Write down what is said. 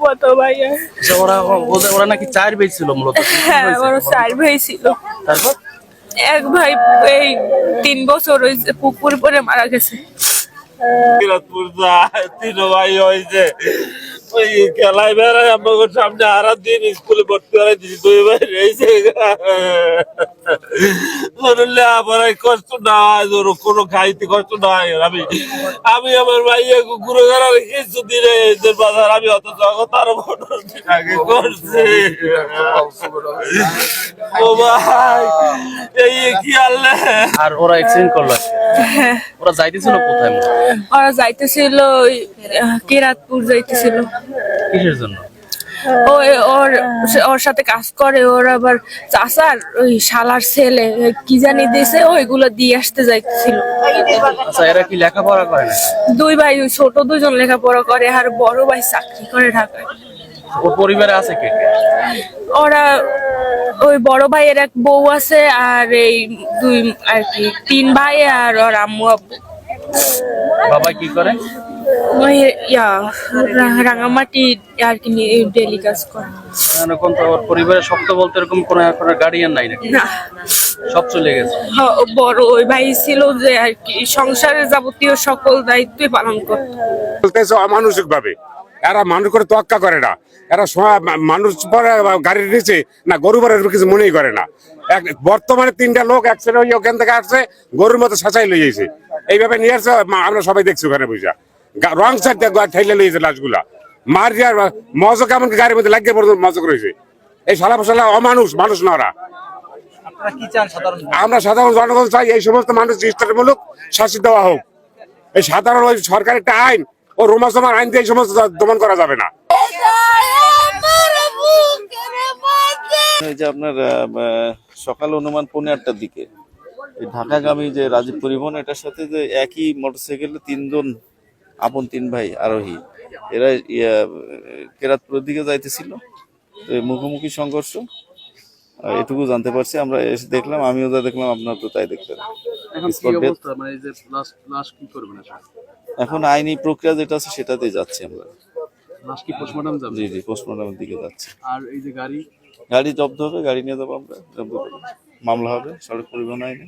ফুফাতো ভাই। ওরা ওরা ওরা নাকি 4 ভাই ছিল মূলত। হ্যাঁ, ওর 4 ভাই ছিল। তারপর এক ভাই এই 3 বছর ওই পুকুর পরে মারা গেছে। কিরাতপুর যায় 3 ভাই হয়েছে। ওই খেলায় বেড়ায় আমাকে সামনে হারার দিন স্কুলে ভর্তি করাই দিচ্ছি 2 ভাই রয়েছে। ধরলে আমার কষ্ট না হয়, ধরো কোনো খাইতে কষ্ট না হয়। আমি আমার ভাইয়া ঘুরে ঘেরা কিছু দিনে এদের বাজার আমি অত জগৎ আরো আগে করছি। ও ভাই এই কি আল্লাহ। আর ওরা অ্যাক্সিডেন্ট করলো। ওরা যাইতেছিল কোথায়? ওরা যাইতেছিল কিরাতপুর যাইতেছিল। কিসের জন্য? ওই ওর সাথে কাজ করে। ওর আবার চাচার ওই শালার ছেলে কি জানি দিয়েছে, ওইগুলো দিয়ে আসতে যাইতেছিল। আচ্ছা, এরা কি লেখাপড়া করে না? 2 ভাই, ছোট 2জন লেখাপড়া করে আর বড় ভাই চাকরি করে ঢাকায়। ওর পরিবারে আছে কে কে? ওরা ওই বড় ভাইয়ের এক বউ আছে আর এই 2 আর কি 3 ভাই আর ওর আম্মু আব্বু। বাবা কি করে? ওই রাঙামাটি আর কি ডেলি কাজ করে। এরকম তো ওর পরিবারে শক্ত বলতে এরকম কোনো গার্ডিয়ান নাই নাকি? না, সব চলে গেছে। বড় ওই ভাই ছিল যে আর কি সংসারের যাবতীয় সকল দায়িত্বই পালন করত। বলতেছে অমানসিক ভাবে এরা মানুষ করে তোয়াক্কা করে না। এরা মানুষ পরে গাড়ির নিচে না গরু পরে কিছু মনেই করে না। বর্তমানে 3টা লোক অ্যাক্সিডেন্ট হয়ে ওখান থেকে আসছে, গরুর মতো সাঁচাই লই যাইছে। এইভাবে নিয়ে আসছে, আমরা সবাই দেখছি ওখানে বুঝা রং সাইড ঠাইলে লইছে লাশগুলা মার দিয়ে মজা কেমন গাড়ির মধ্যে লাগিয়ে পর্যন্ত মজা করেছে। এই সালা ফসলা অমানুষ, মানুষ না ওরা। আমরা সাধারণ জনগণ চাই এই সমস্ত মানুষ দৃষ্টান্তমূলক শাস্তি দেওয়া হোক। এই সাধারণ ওই সরকারের একটা আইন ও রোমাসোমার আইন দিয়ে এই সমস্ত দমন করা যাবে না। যে আপনার সকাল অনুমান 8:15টার দিকে ঢাকাগামী যে রাজীব পরিবহন এটার সাথে যে একই মোটরসাইকেলে 3 জন আপন 3 ভাই আরোহী, এরা কেরাতপুরের দিকে যাইতেছিল। মুখোমুখি সংঘর্ষ, এটুকু জানতে পারছি। আমরা এসে দেখলাম, আমিও যা দেখলাম আপনার তো তাই দেখতে। এখন আইনি প্রক্রিয়া যেটা আছে সেটাতেই যাচ্ছি আমরা। জি জি, পোস্টমর্টমের দিকে যাচ্ছে। আর এই যে গাড়ি গাড়ি জব্দ হবে, গাড়ি নিয়ে যাবো আমরা, জব্দ করবো, মামলা হবে সড়ক পরিবহন আইনে।